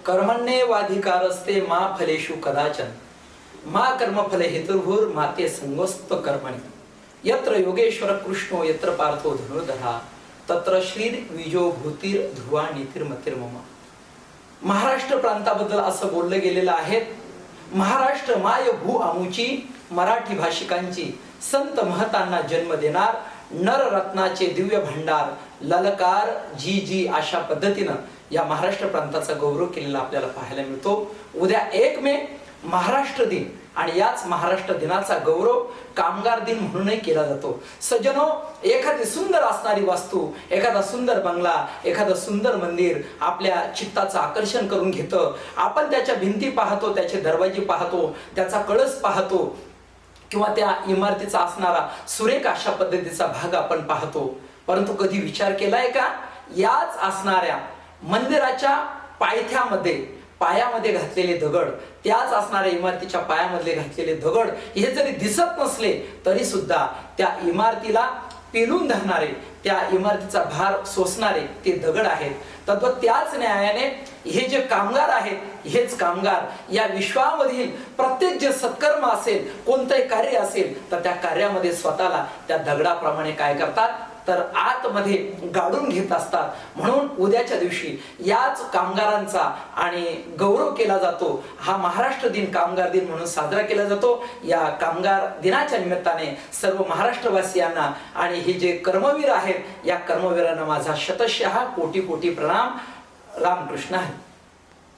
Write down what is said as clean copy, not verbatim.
कर्मण्येवाधिकारस्ते मा फलेषु कदाचन मा कर्मफले हेतुर्भूर माते संगोस्त कर्मणि यत्र योगेश्वर कृष्णो यत्र पार्थो धनुर्धरा तत्र श्री विजो भूतीर ध्रुवा नीतिर्मतिर्मम। महाराष्ट्र प्रांताबद्दल असं बोललं गेलेलं आहे, महाराष्ट्र माय भू आमुची, मराठी भाषिकांची संत महतांना जन्म देणार नररत्नाचे दिव्य भांडार, ललकार जी जी अशा पद्धतीनं या महाराष्ट्र प्रांताचा गौरव केलेला आपल्याला पाहायला मिळतो। उद्या 1 मे महाराष्ट्र दिन आणि याच महाराष्ट्र दिनाचा गौरव कामगार दिन म्हणूनही केला जातो। सज्जनो, एखादी सुंदर असणारी वास्तू, एखादा सुंदर बंगला, एखादं सुंदर मंदिर आपल्या चित्ताचं आकर्षण करून घेतं। आपण त्याच्या भिंती पाहतो, त्याचे दरवाजे पाहतो, त्याचा कळस पाहतो किंवा त्या इमारतीचा असणारा सुरेख अशा पद्धतीचा भाग आपण पाहतो, परंतु कधी विचार केलाय का याच असणाऱ्या मंदिराच्या पायामध्ये घातलेले दगड, त्याच असणाऱ्या इमारतीच्या पायामधले घातलेले दगड हे जरी दिसत नसले तरी सुद्धा त्या इमारतीला पेलून धरणारे, त्या इमारतीचा भार सोसणारे ते दगड आहेत। तर त्याच न्यायाने हे जे कामगार आहेत, हेच कामगार या विश्वामधील प्रत्येक जे सत्कर्म असेल, कोणतेही कार्य असेल तर त्या कार्यामध्ये स्वतःला त्या दगडाप्रमाणे काय करतात तर आतमध्ये गाडून घेत असतात। म्हणून उद्याच्या दिवशी याच कामगारांचा आणि गौरव केला जातो। हा महाराष्ट्र दिन कामगार दिन म्हणून साजरा केला जातो। या कामगार दिनाच्या निमित्ताने सर्व महाराष्ट्रवासियांना आणि हे जे कर्मवीर आहेत या कर्मवीरांना माझा शतशः कोटी कोटी प्रणाम। रामकृष्ण हरी।